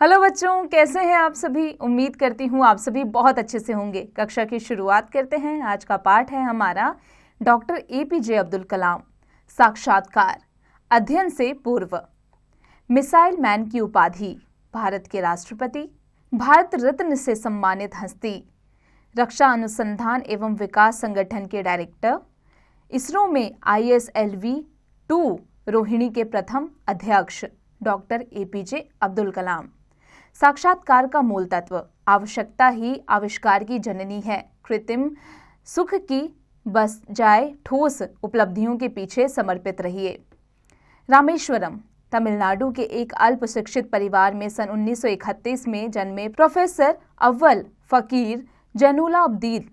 Hello बच्चों, कैसे हैं आप सभी। उम्मीद करती हूँ आप सभी बहुत अच्छे से होंगे। कक्षा की शुरुआत करते हैं। आज का पाठ है हमारा डॉक्टर एपीजे अब्दुल कलाम, साक्षात्कार। अध्ययन से पूर्व। मिसाइल मैन की उपाधि, भारत के राष्ट्रपति, भारत रत्न से सम्मानित हस्ती, रक्षा अनुसंधान एवं विकास संगठन के डायरेक्टर, इसरो में ISLV-2 रोहिणी के प्रथम अध्यक्ष डॉक्टर एपीजे अब्दुल कलाम। साक्षात्कार का मूल तत्व, आवश्यकता ही आविष्कार की जननी है। कृत्रिम सुख की बजाय ठोस उपलब्धियों के पीछे समर्पित रहिए। रामेश्वरम, तमिलनाडु के एक अल्प शिक्षित परिवार में सन 1931 में जन्मे प्रोफेसर अव्वल फकीर जैनुलाब्दीन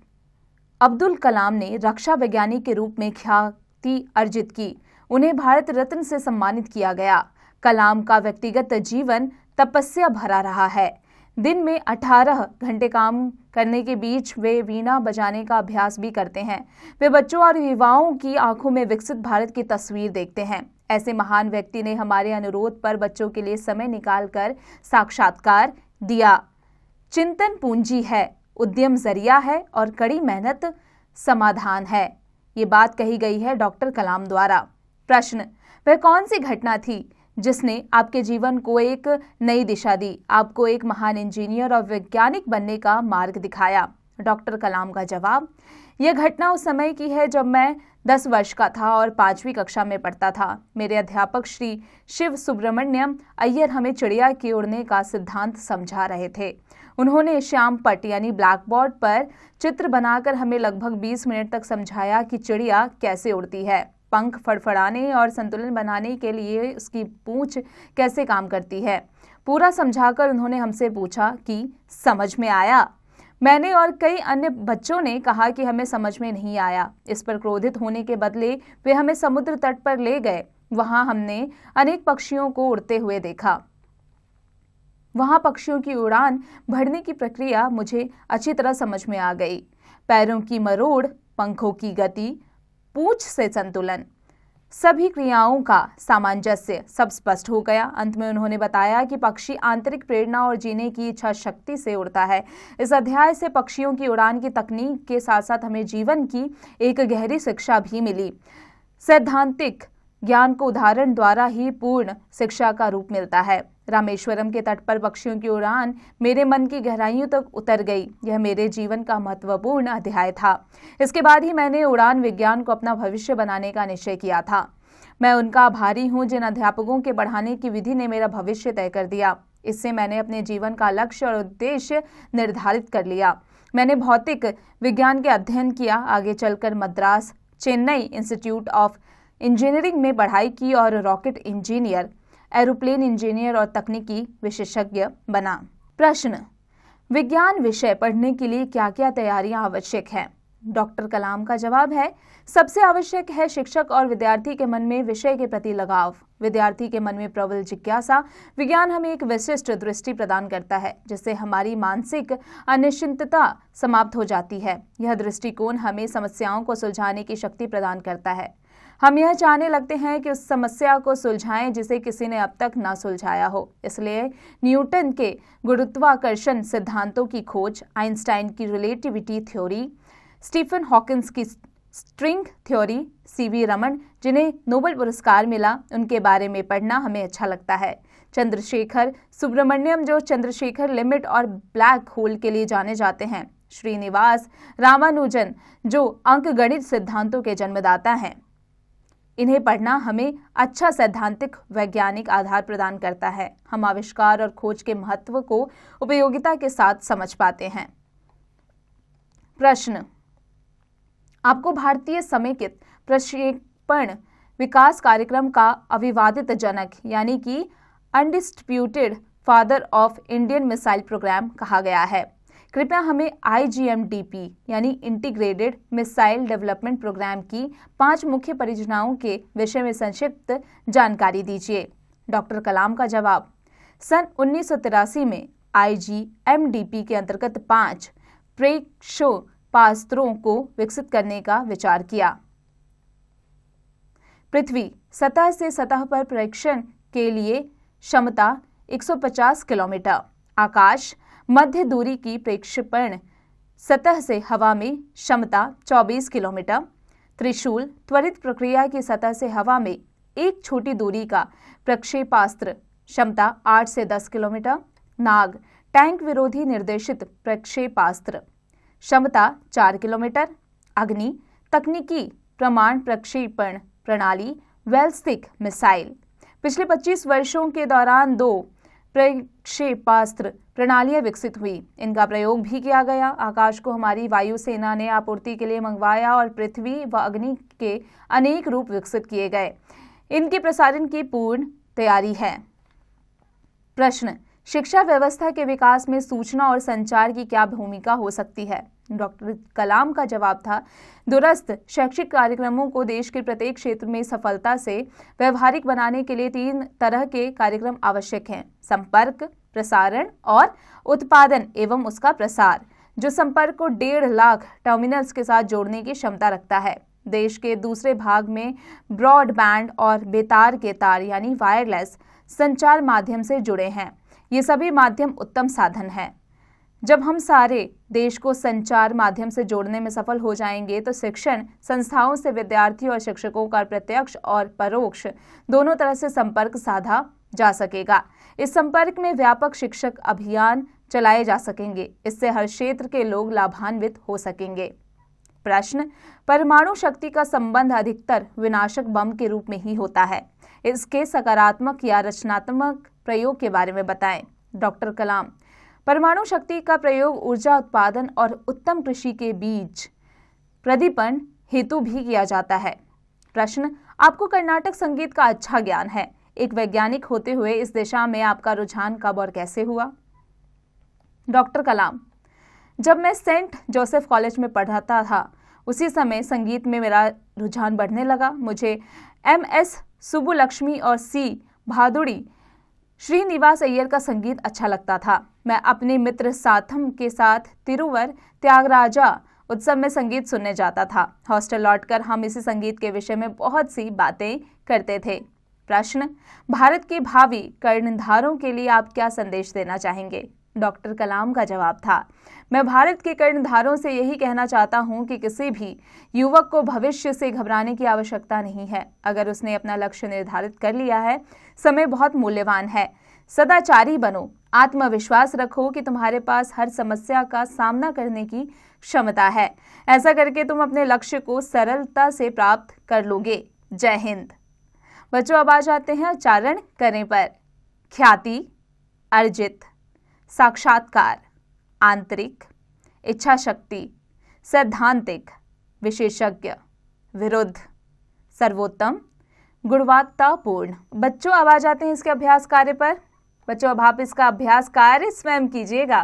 अब्दुल कलाम ने रक्षा वैज्ञानिक के रूप में ख्याति अर्जित की। उन्हें भारत रत्न से सम्मानित किया गया। कलाम का व्यक्तिगत जीवन तपस्या भरा रहा है। दिन में 18 घंटे काम करने के बीच वे वीणा बजाने का अभ्यास भी करते हैं। वे बच्चों और युवाओं की आंखों में विकसित भारत की तस्वीर देखते हैं। ऐसे महान व्यक्ति ने हमारे अनुरोध पर बच्चों के लिए समय निकालकर साक्षात्कार दिया। चिंतन पूंजी है, उद्यम जरिया है और कड़ी मेहनत समाधान है। ये बात कही गई है डॉक्टर कलाम द्वारा। प्रश्न, वह कौन सी घटना थी जिसने आपके जीवन को एक नई दिशा दी, आपको एक महान इंजीनियर और वैज्ञानिक बनने का मार्ग दिखाया? डॉक्टर कलाम का जवाब, यह घटना उस समय की है जब मैं 10 वर्ष का था और 5वीं कक्षा में पढ़ता था। मेरे अध्यापक श्री शिव सुब्रमण्यम अय्यर हमें चिड़िया के उड़ने का सिद्धांत समझा रहे थे। उन्होंने श्याम पट्ट यानी ब्लैक बोर्ड पर चित्र बनाकर हमें लगभग 20 मिनट तक समझाया कि चिड़िया कैसे उड़ती है, पंख फड़फड़ाने और संतुलन बनाने के लिए उसकी पूंछ कैसे काम करती है। पूरा समझाकर उन्होंने हमसे पूछा कि समझ में आया? मैंने और कई अन्य बच्चों ने कहा कि हमें समझ में नहीं आया। इस पर क्रोधित होने के बदले वे हमें समुद्र तट पर ले गए। वहां हमने अनेक पक्षियों को उड़ते हुए देखा। वहां पक्षियों की उड़ान भरने की प्रक्रिया मुझे अच्छी तरह समझ में आ गई। पैरों की मरोड़, पंखों की गति, पूंछ से संतुलन, सभी क्रियाओं का सामंजस्य सब स्पष्ट हो गया। अंत में उन्होंने बताया कि पक्षी आंतरिक प्रेरणा और जीने की इच्छा शक्ति से उड़ता है। इस अध्याय से पक्षियों की उड़ान की तकनीक के साथ साथ हमें जीवन की एक गहरी शिक्षा भी मिली। सैद्धांतिक ज्ञान को उदाहरण द्वारा ही पूर्ण शिक्षा का रूप मिलता है। रामेश्वरम के तट पर पक्षियों की उड़ान मेरे मन की गहराइयों तक उतर गई। यह मेरे जीवन का महत्वपूर्ण अध्याय था। इसके बाद ही मैंने उड़ान विज्ञान को अपना भविष्य बनाने का निश्चय किया था। मैं उनका आभारी हूँ जिन अध्यापकों के पढ़ाने की विधि ने मेरा भविष्य तय कर दिया। इससे मैंने अपने जीवन का लक्ष्य और उद्देश्य निर्धारित कर लिया। मैंने भौतिक विज्ञान के अध्ययन किया, आगे चलकर Madras, Chennai institute of engineering में पढ़ाई की और रॉकेट इंजीनियर, एरोप्लेन इंजीनियर और तकनीकी विशेषज्ञ बना। प्रश्न, विज्ञान विषय पढ़ने के लिए क्या क्या तैयारियां आवश्यक हैं? डॉक्टर कलाम का जवाब है, सबसे आवश्यक है शिक्षक और विद्यार्थी के मन में विषय के प्रति लगाव, विद्यार्थी के मन में प्रबल जिज्ञासा। विज्ञान हमें एक विशिष्ट दृष्टि प्रदान करता है जिससे हमारी मानसिक अनिश्चितता समाप्त हो जाती है। यह दृष्टिकोण हमें समस्याओं को सुलझाने की शक्ति प्रदान करता है। हम यह चाहने लगते हैं कि उस समस्या को सुलझाएं जिसे किसी ने अब तक ना सुलझाया हो। इसलिए न्यूटन के गुरुत्वाकर्षण सिद्धांतों की खोज, आइंस्टाइन की रिलेटिविटी थ्योरी, स्टीफन हॉकिंस की स्ट्रिंग थ्योरी, CV रमन जिन्हें नोबेल पुरस्कार मिला, उनके बारे में पढ़ना हमें अच्छा लगता है। चंद्रशेखर सुब्रमण्यम जो चंद्रशेखर लिमिट और ब्लैक होल के लिए जाने जाते हैं, श्रीनिवास रामानुजन जो अंकगणित सिद्धांतों के जन्मदाता हैं। इन्हें पढ़ना हमें अच्छा सैद्धांतिक वैज्ञानिक आधार प्रदान करता है। हम आविष्कार और खोज के महत्व को उपयोगिता के साथ समझ पाते हैं। प्रश्न, आपको भारतीय समेकित प्रक्षेपण विकास कार्यक्रम का अविवादित जनक यानी कि undisputed father of Indian missile programme कहा गया है। कृपया हमें IGMDP यानी इंटीग्रेटेड मिसाइल डेवलपमेंट प्रोग्राम की 5 मुख्य परियोजनाओं के विषय में संक्षिप्त जानकारी दीजिए। डॉक्टर कलाम का जवाब, सन 1983 में IGMDP के अंतर्गत 5 प्रक्षेपास्त्रों को विकसित करने का विचार किया। पृथ्वी सतह से सतह पर प्रेक्षण के लिए क्षमता 150 किलोमीटर। आकाश मध्य दूरी की प्रक्षेपण सतह से हवा में क्षमता 24 किलोमीटर। त्रिशूल त्वरित प्रक्रिया की सतह से हवा में एक छोटी दूरी का प्रक्षेपास्त्र, क्षमता 8 से 10 किलोमीटर। नाग टैंक विरोधी निर्देशित प्रक्षेपास्त्र, क्षमता 4 किलोमीटर। अग्नि तकनीकी प्रमाण प्रक्षेपण प्रणाली बैलिस्टिक मिसाइल। पिछले 25 वर्षों के दौरान 2 प्रक्षेपास्त्र प्रणालियां विकसित हुई, इनका प्रयोग भी किया गया। आकाश को हमारी वायुसेना ने आपूर्ति के लिए मंगवाया और पृथ्वी व अग्नि के अनेक रूप विकसित किए गए। इनके प्रसारण की पूर्ण तैयारी है। प्रश्न, शिक्षा व्यवस्था के विकास में सूचना और संचार की क्या भूमिका हो सकती है? डॉक्टर कलाम का जवाब था, दूरस्थ शैक्षिक कार्यक्रमों को देश के प्रत्येक क्षेत्र में सफलता से व्यवहारिक बनाने के लिए 3 तरह के कार्यक्रम आवश्यक हैं: संपर्क, प्रसारण और उत्पादन एवं उसका प्रसार, जो संपर्क को 1.5 लाख टर्मिनल्स के साथ जोड़ने की क्षमता रखता है। देश के दूसरे भाग में ब्रॉडबैंड और बेतार के तार यानी वायरलेस संचार माध्यम से जुड़े हैं। ये सभी माध्यम उत्तम साधन हैं। जब हम सारे देश को संचार माध्यम से जोड़ने में सफल हो जाएंगे तो शिक्षण संस्थाओं से विद्यार्थियों और शिक्षकों का प्रत्यक्ष और परोक्ष दोनों तरह से संपर्क साधा जा सकेगा। इस संपर्क में व्यापक शिक्षक अभियान चलाए जा सकेंगे। इससे हर क्षेत्र के लोग लाभान्वित हो सकेंगे। प्रश्न, परमाणु शक्ति का संबंध अधिकतर विनाशक बम के रूप में ही होता है। इसके सकारात्मक या रचनात्मक प्रयोग के बारे में बताएं। डॉक्टर कलाम, परमाणु शक्ति का प्रयोग ऊर्जा उत्पादन और उत्तम कृषि के बीज प्रदीपन हेतु भी किया जाता है। प्रश्न, आपको कर्नाटक संगीत का अच्छा ज्ञान है। एक वैज्ञानिक होते हुए इस दिशा में आपका रुझान कब और कैसे हुआ? डॉक्टर कलाम, जब मैं सेंट जोसेफ कॉलेज में पढ़ता था उसी समय संगीत में मेरा रुझान बढ़ने लगा। मुझे MS सुब्बुलक्ष्मी और C भादुड़ी श्रीनिवास अय्यर का संगीत अच्छा लगता था। मैं अपने मित्र साथम के साथ तिरुवर त्यागराजा उत्सव में संगीत सुनने जाता था। हॉस्टल लौटकर हम इसी संगीत के विषय में बहुत सी बातें करते थे। प्रश्न, भारत के भावी कर्णधारों के लिए आप क्या संदेश देना चाहेंगे? डॉक्टर कलाम का जवाब था, मैं भारत के कर्णधारों से यही कहना चाहता हूं कि किसी भी युवक को भविष्य से घबराने की आवश्यकता नहीं है। अगर उसने अपना लक्ष्य निर्धारित कर लिया है, समय बहुत मूल्यवान है। सदाचारी बनो, आत्मविश्वास रखो कि तुम्हारे पास हर समस्या का सामना करने की क्षमता है। ऐसा करके तुम अपने लक्ष्य को सरलता से प्राप्त कर लोगे। जय हिंद। बच्चों, अब आ जाते हैं उच्चारण करने पर। ख्याति, अर्जित, साक्षात्कार, आंतरिक, इच्छा शक्ति, सैद्धांतिक, विशेषज्ञ, विरुद्ध, सर्वोत्तम, गुणवत्तापूर्ण। बच्चों, अब आ जाते हैं इसके अभ्यास कार्य पर। बच्चों, अब आप इसका अभ्यास कार्य स्वयं कीजिएगा।